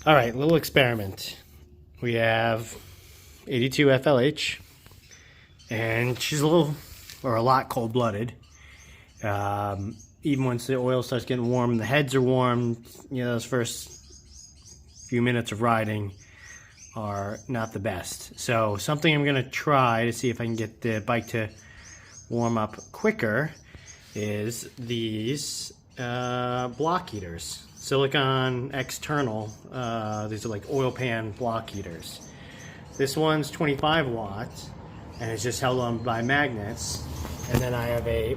All right, little experiment. We have 82 FLH, and she's a lot cold-blooded. Even once the oil starts getting warm, the heads are warm, those first few minutes of riding are not the best. So something I'm going to try to see if I can get the bike to warm up quicker is these block heaters. Silicon external, these are like oil pan block heaters. This one's 25 watts and it's just held on by magnets. And then I have a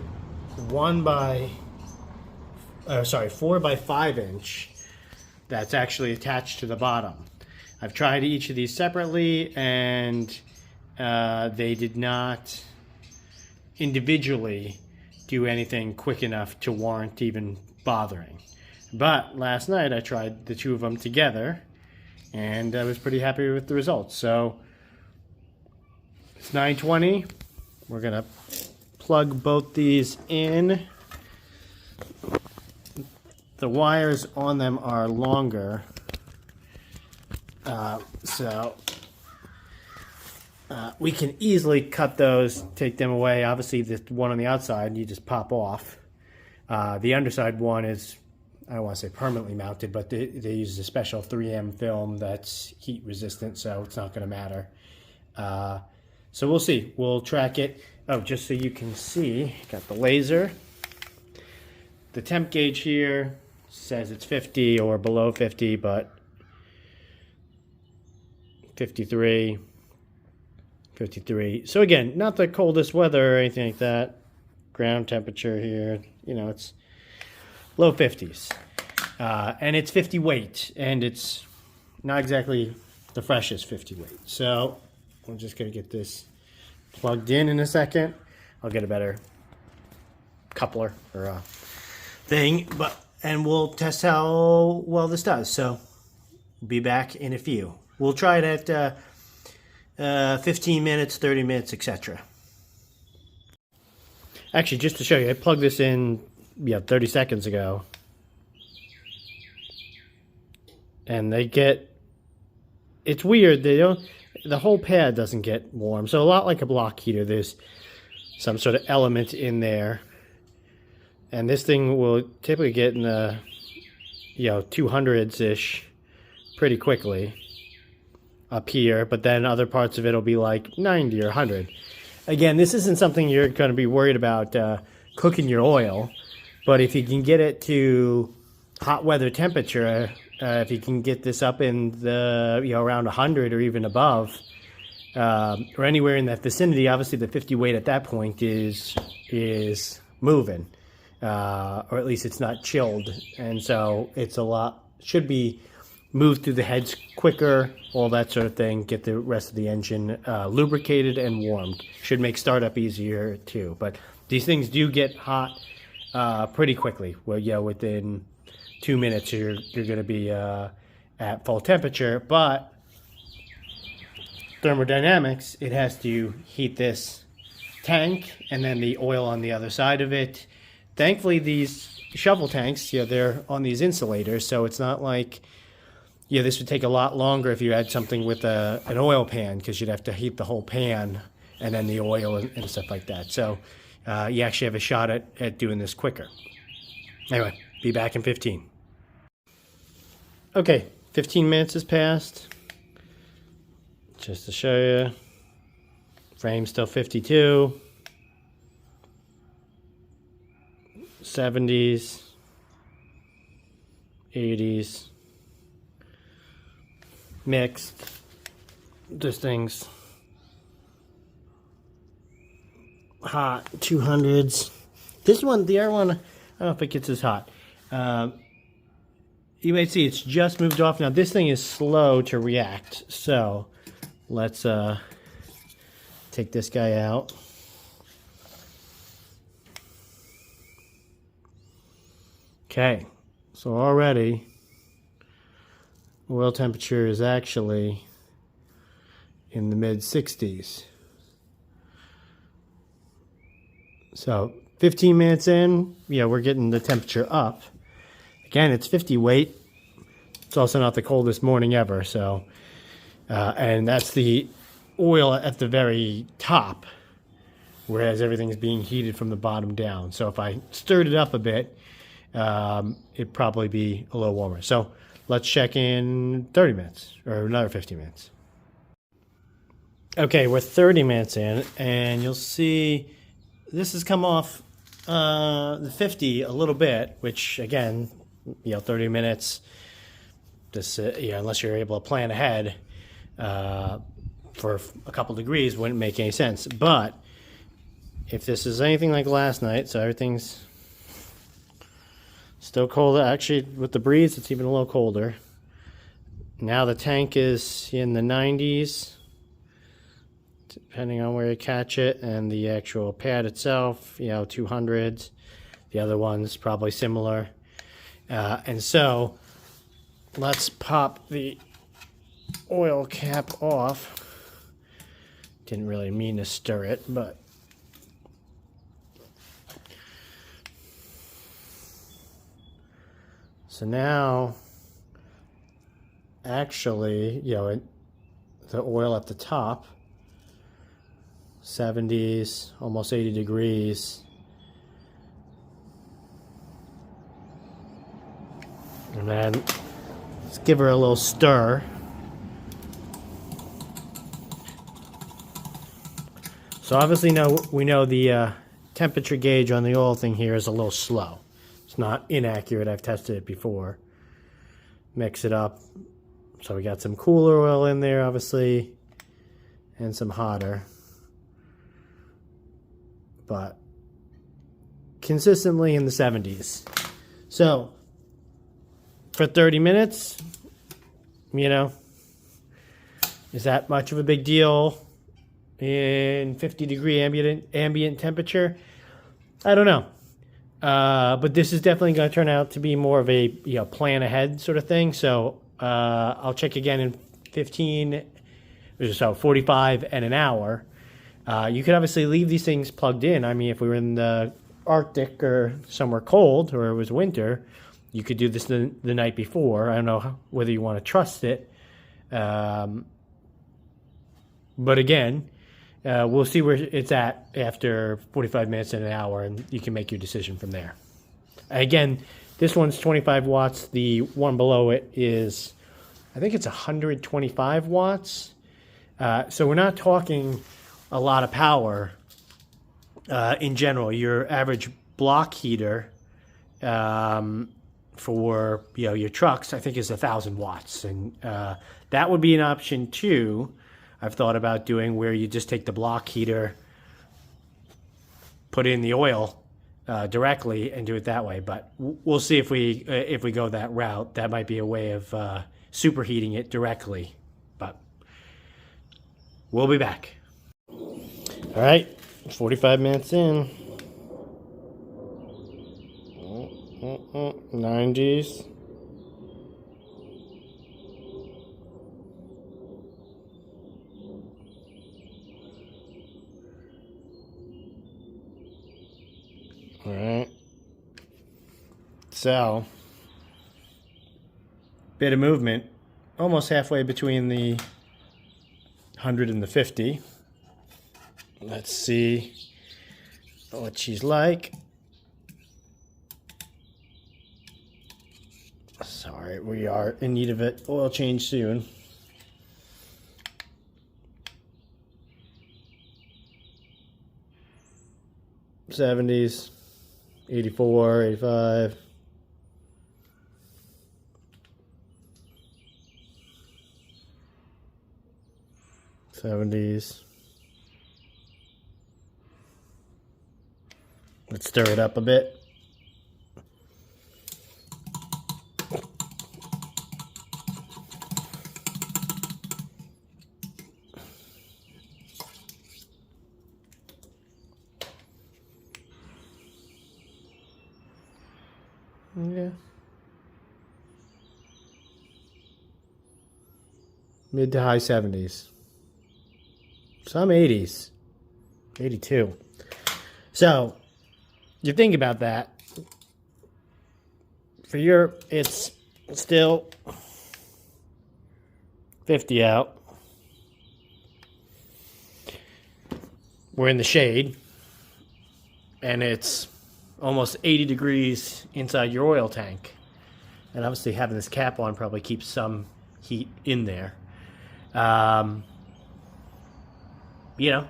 4 by 5 inch that's actually attached to the bottom. I've tried each of these separately and they did not individually do anything quick enough to warrant even bothering. But last night I tried the two of them together and I was pretty happy with the results. So it's 9:20. We're gonna plug both these in. The wires on them are longer, so we can easily cut those, take them away. Obviously the one on the outside you just pop off. The underside one is, I don't want to say permanently mounted, but they use a special 3M film that's heat resistant, so it's not going to matter. So we'll see. We'll track it. Oh, just so you can see, got the laser. The temp gauge here says it's 50 or below 50, but 53. So again, not the coldest weather or anything like that. Ground temperature here, it's low 50s. And it's 50 weight, and it's not exactly the freshest 50 weight. So we're just going to get this plugged in a second. I'll get a better coupler or thing, and we'll test how well this does. So we'll be back in a few. We'll try it at 15 minutes, 30 minutes, etc. Actually, just to show you, I plugged this in 30 seconds ago. And it's weird, the whole pad doesn't get warm. So a lot like a block heater, there's some sort of element in there. And this thing will typically get in the 200s-ish pretty quickly up here, but then other parts of it will be like 90 or 100. Again, this isn't something you're going to be worried about cooking your oil, but if you can get it to hot weather temperature, if you can get this up in the around 100 or even above, or anywhere in that vicinity, obviously the 50 weight at that point is moving, or at least it's not chilled, and so it's should be moved through the heads quicker, all that sort of thing. Get the rest of the engine lubricated and warmed. Should make startup easier too. But these things do get hot pretty quickly. Well, within 2 minutes you're going to be at full temperature. But thermodynamics, it has to heat this tank and then the oil on the other side of it. Thankfully, these shovel tanks, they're on these insulators, so it's not like, this would take a lot longer if you had something with an oil pan, because you'd have to heat the whole pan and then the oil and stuff like that. So you actually have a shot at doing this quicker. Anyway, be back in 15. Okay, 15 minutes has passed. Just to show you, frame's still 52. 70s, 80s, mixed. This thing's hot, 200s. This one, the other one, I don't know if it gets as hot. You might see it's just moved off. Now this thing is slow to react, so let's take this guy out. Okay, so already oil temperature is actually in the mid 60s. So 15 minutes in, we're getting the temperature up. Again, it's 50 weight. It's also not the coldest morning ever. So, and that's the oil at the very top, whereas everything's being heated from the bottom down. So if I stirred it up a bit, it'd probably be a little warmer. So let's check in 30 minutes or another 50 minutes. Okay, we're 30 minutes in, and you'll see this has come off the 50 a little bit, which again, 30 minutes, this, unless you're able to plan ahead for a couple degrees, wouldn't make any sense. But if this is anything like last night, so everything's still cold. Actually, with the breeze, it's even a little colder. Now the tank is in the 90s, depending on where you catch it, and the actual pad itself, 200s. The other one's probably similar. And so let's pop the oil cap off. Didn't really mean to stir it, but so now actually, the oil at the top, 70s, almost 80 degrees. And then let's give her a little stir. So obviously we know the temperature gauge on the oil thing here is a little slow. It's not inaccurate. I've tested it before. Mix it up. So we got some cooler oil in there, obviously, and some hotter. But consistently in the 70s. So for 30 minutes, is that much of a big deal in 50-degree ambient temperature? I don't know. But this is definitely going to turn out to be more of a plan ahead sort of thing. So I'll check again in 45 and an hour. You could obviously leave these things plugged in. I mean, if we were in the Arctic or somewhere cold or it was winter, you could do this the night before. I don't know whether you want to trust it. But again, we'll see where it's at after 45 minutes and an hour, and you can make your decision from there. Again, this one's 25 watts. The one below it is, I think it's 125 watts. So we're not talking a lot of power in general. Your average block heater for your trucks, I think, is 1,000 watts, and that would be an option too. I've thought about doing where you just take the block heater, put in the oil directly, and do it that way. But we'll see if we go that route. That might be a way of superheating it directly. But we'll be back. All right, 45 minutes in. 90s. All right. So, bit of movement, almost halfway between the 100 and the 50. Let's see what she's like. Sorry, we are in need of an oil change soon. '70s, 84, 85. '70s. Let's stir it up a bit. Yeah. Mid to high 70s. Some 80s. 82. So, you think about that. For Europe, it's still 50 out. We're in the shade, and it's almost 80 degrees inside your oil tank. And obviously having this cap on probably keeps some heat in there. You know,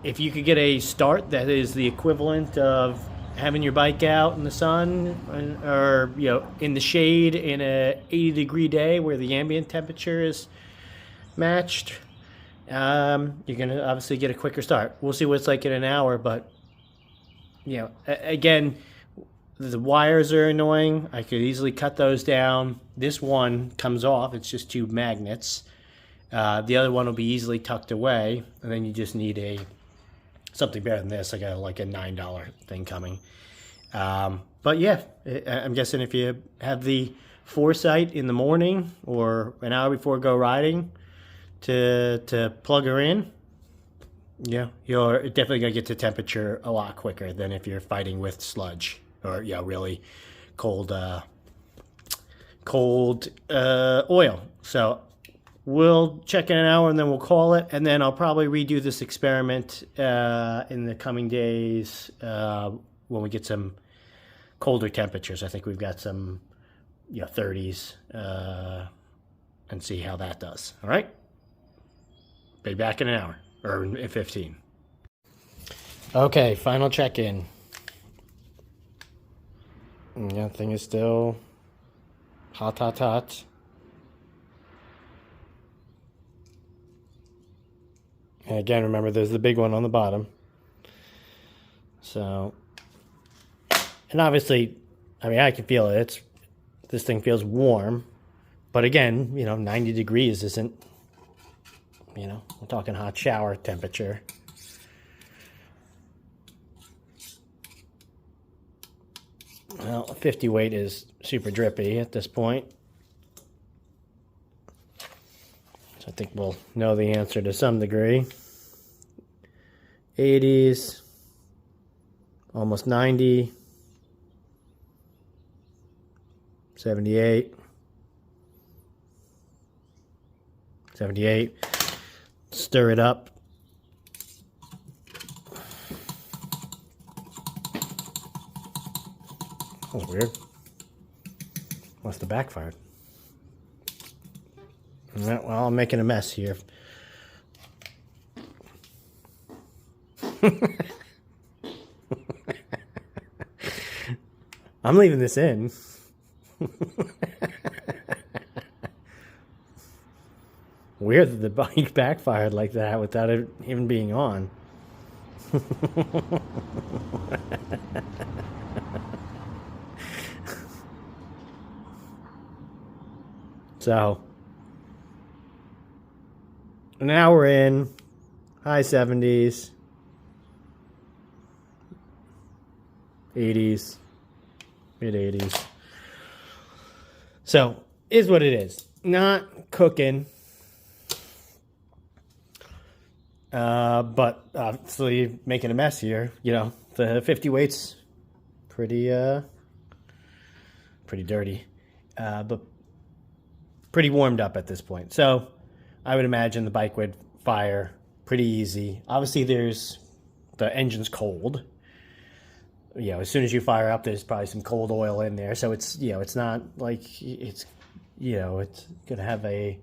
if you could get a start that is the equivalent of having your bike out in the sun or in the shade in a 80-degree day where the ambient temperature is matched, you're gonna obviously get a quicker start. We'll see what it's like in an hour, but again, the wires are annoying. I could easily cut those down. This one comes off. It's just two magnets. The other one will be easily tucked away, and then you just need something better than this. I got like a $9 thing coming. But yeah, I'm guessing if you have the foresight in the morning or an hour before go riding to plug her in, you're definitely going to get to temperature a lot quicker than if you're fighting with sludge or really cold oil. So we'll check in an hour and then we'll call it, and then I'll probably redo this experiment in the coming days when we get some colder temperatures. I think we've got some 30s and see how that does. All right? Be back in an hour or in 15. Okay, final check-in. Yeah, thing is still hot. And again, remember, there's the big one on the bottom. So, and obviously, I mean, I can feel it. This thing feels warm. But again, 90 degrees isn't, we're talking hot shower temperature. Well, 50 weight is super drippy at this point. So I think we'll know the answer to some degree. 80s, almost 90, 78, 78. Stir it up. That was weird. Must have backfired. Well, I'm making a mess here. I'm leaving this in. Weird that the bike backfired like that without it even being on. So, an hour in, high 70s, 80s, mid 80s. So, is what it is. Not cooking. But obviously making a mess here. The 50 weight's pretty dirty. But pretty warmed up at this point. So I would imagine the bike would fire pretty easy. Obviously the engine's cold. As soon as you fire up, there's probably some cold oil in there. So it's, it's not like it's going to have a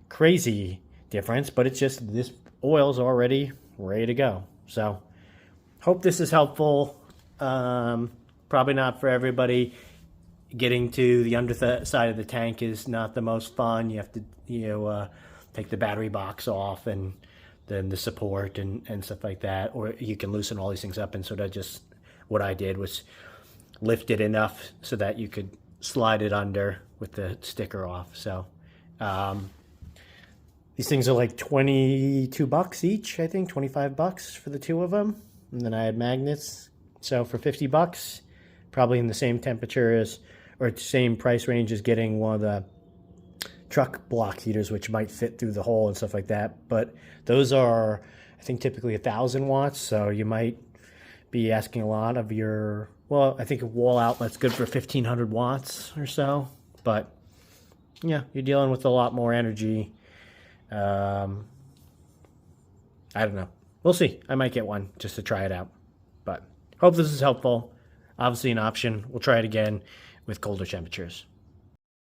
crazy difference, but it's just this oil's already ready to go. So hope this is helpful. Probably not for everybody. Getting to the underside of the tank is not the most fun. You have to take the battery box off and then the support and stuff like that, or you can loosen all these things up. And sort of just what I did was lift it enough so that you could slide it under with the sticker off. So these things are like $22 each, I think, $25 for the two of them. And then I had magnets. So for $50, probably in the same temperature as, or same price range as getting one of the truck block heaters, which might fit through the hole and stuff like that. But those are, I think, typically 1,000 watts. So you might be asking a lot of your, well, I think a wall outlet's good for 1,500 watts or so. But yeah, you're dealing with a lot more energy. I don't know. We'll see. I might get one just to try it out. But hope this is helpful. Obviously an option. We'll try it again with colder temperatures.